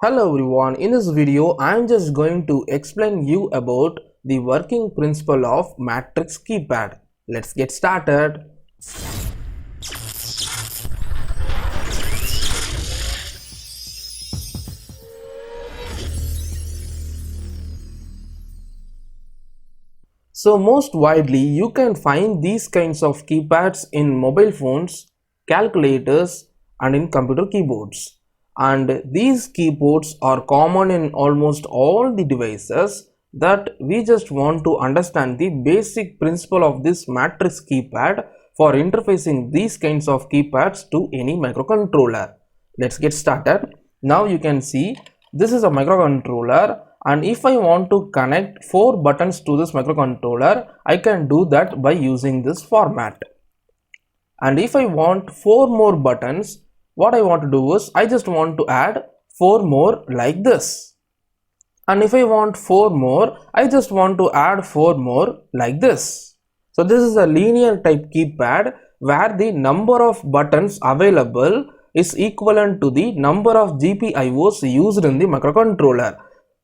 Hello everyone, in this video I am just going to explain you about the working principle of matrix keypad. Let's get started. So most widely you can find these kinds of keypads in mobile phones, calculators and in computer keyboards. And these keyboards are common in almost all the devices that we just want to understand the basic principle of this matrix keypad for interfacing these kinds of keypads to any microcontroller. Let's get started. Now you can see this is a microcontroller, and if I want to connect 4 buttons to this microcontroller, I can do that by using this format. And if I want 4 more buttons, what I want to do is I just want to add 4 more like this. And if I want 4 more, I just want to add 4 more like this. So this is a linear type keypad where the number of buttons available is equivalent to the number of GPIOs used in the microcontroller.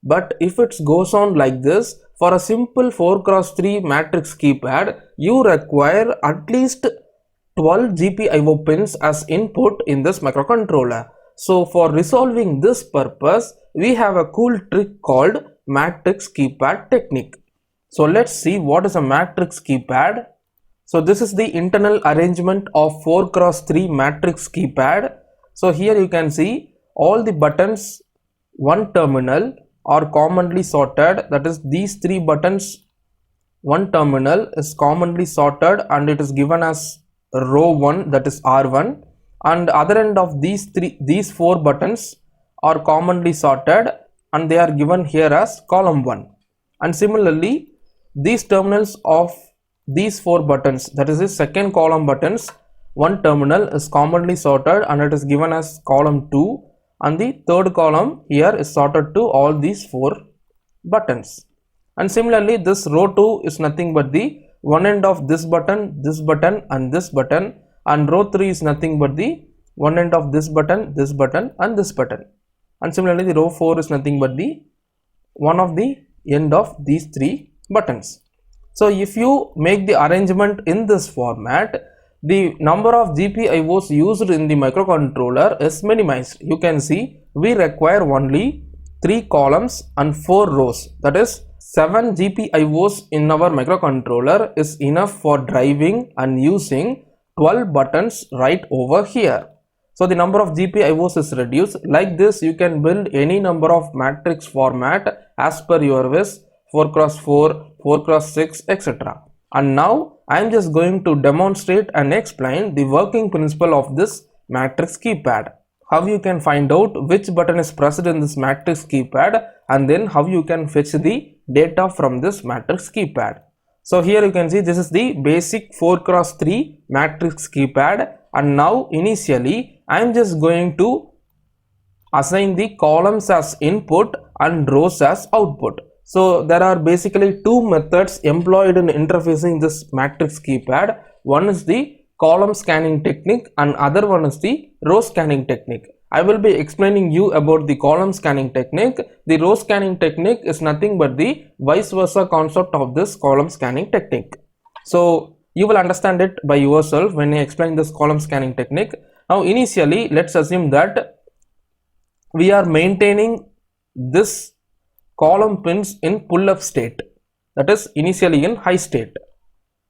But if it goes on like this, for a simple 4x3 matrix keypad, you require at least 12 GPIO pins as input in this microcontroller. So for resolving this purpose, we have a cool trick called matrix keypad technique. So let's see what is a matrix keypad. So this is the internal arrangement of 4x3 matrix keypad. So here you can see all the buttons, one terminal, are commonly sorted. That is, these 3 buttons, one terminal is commonly sorted and it is given as row 1, that is R1, and the other end of these 4 buttons are commonly sorted and they are given here as column 1. And similarly, these terminals of these 4 buttons, that is the second column buttons, one terminal is commonly sorted and it is given as column 2, and the third column here is sorted to all these 4 buttons. And similarly, this row 2 is nothing but the one end of this button and this button, and row 3 is nothing but the one end of this button and this button. And similarly, the row 4 is nothing but the one of the end of these 3 buttons. So if you make the arrangement in this format, the number of GPIOs used in the microcontroller is minimized. You can see we require only 3 columns and 4 rows, that is 7 GPIOs in our microcontroller is enough for driving and using 12 buttons right over here. So the number of GPIOs is reduced. Like this, you can build any number of matrix format as per your wish, 4x4, 4x6, etc. And now I am just going to demonstrate and explain the working principle of this matrix keypad. How you can find out which button is pressed in this matrix keypad, and then how you can fetch the data from this matrix keypad. So here you can see this is the basic 4x3 matrix keypad, and now initially I am just going to assign the columns as input and rows as output. So there are basically 2 methods employed in interfacing this matrix keypad. One is the column scanning technique and other one is the row scanning technique. I will be explaining you about the column scanning technique. The row scanning technique is nothing but the vice versa concept of this column scanning technique. So you will understand it by yourself when I explain this column scanning technique. Now initially, let's assume that we are maintaining this column pins in pull-up state, that is initially in high state.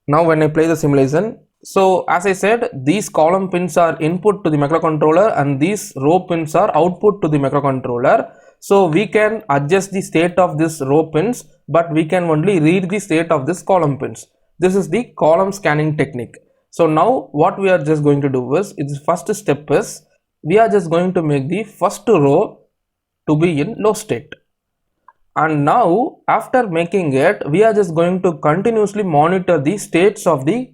Now when I play the simulation, so as I said, these column pins are input to the microcontroller and these row pins are output to the microcontroller. So we can adjust the state of this row pins, but we can only read the state of this column pins. This is the column scanning technique. So now what we are just going to do is, its first step is we are just going to make the first row to be in low state. And now after making it, we are just going to continuously monitor the states of the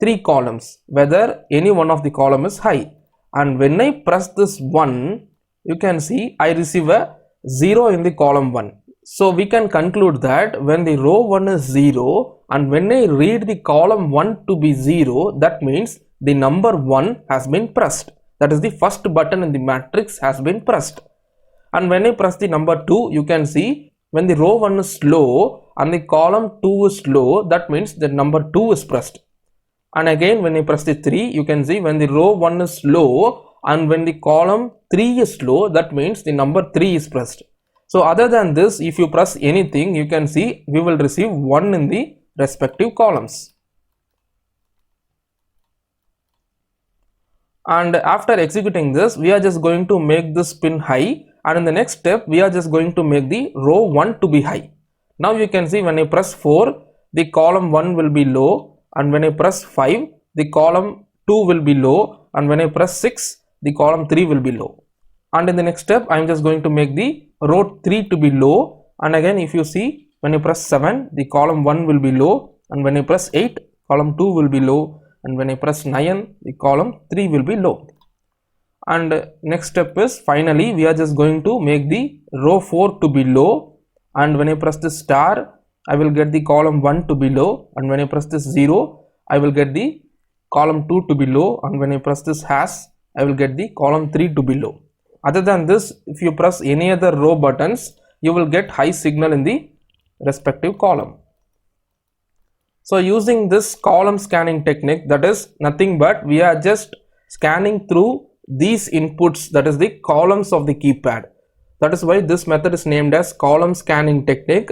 3 columns, whether any one of the column is high. And when I press this 1, you can see I receive a 0 in the column 1. So we can conclude that when the row 1 is 0 and when I read the column 1 to be 0, that means the number 1 has been pressed. That is, the first button in the matrix has been pressed. And when I press the number 2, you can see when the row 1 is low and the column 2 is low, that means the number 2 is pressed. And again when I press the 3, you can see when the row 1 is low and when the column 3 is low, that means the number 3 is pressed. So other than this, if you press anything, you can see we will receive 1 in the respective columns. And after executing this, we are just going to make this pin high, and in the next step we are just going to make the row 1 to be high. Now you can see when I press 4, the column 1 will be low, and when I press 5, the column 2 will be low, and when I press 6, the column 3 will be low. And in the next step I am just going to make the row 3 to be low, and again if you see when I press 7, the column 1 will be low, and when I press 8, column 2 will be low, and when I press 9, the column 3 will be low. And next step is finally we are just going to make the row 4 to be low, and when I press this star, I will get the column 1 to be low, and when I press this 0, I will get the column 2 to be low, and when I press this hash, I will get the column 3 to be low. Other than this, if you press any other row buttons, you will get high signal in the respective column. So using this column scanning technique, that is nothing but we are just scanning through these inputs, that is the columns of the keypad. That is why this method is named as column scanning technique.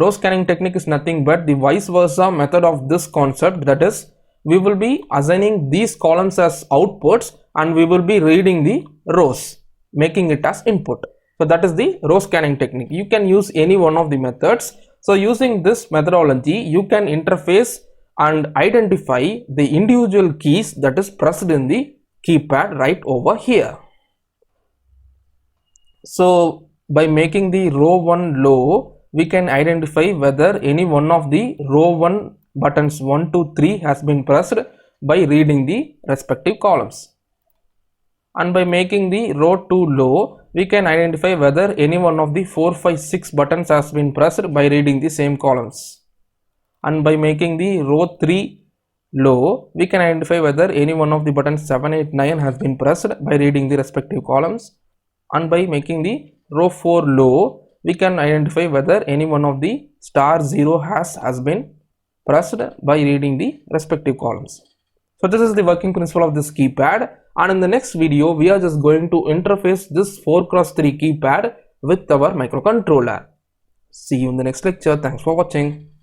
Row scanning technique is nothing but the vice versa method of this concept, that is we will be assigning these columns as outputs and we will be reading the rows, making it as input. So that is the row scanning technique. You can use any one of the methods. So using this methodology, you can interface and identify the individual keys that is pressed in the keypad right over here. So by making the row 1 low, we can identify whether any one of the row 1 buttons 1, 2, 3 has been pressed by reading the respective columns. And by making the row 2 low, we can identify whether any one of the 4, 5, 6 buttons has been pressed by reading the same columns. And by making the row 3 low, we can identify whether any one of the buttons 7, 8, 9 has been pressed by reading the respective columns. And by making the row 4 low, we can identify whether any one of the star 0 has been pressed by reading the respective columns. So this is the working principle of this keypad, and in the next video we are just going to interface this 4x3 keypad with our microcontroller. See you in the next lecture. Thanks for watching.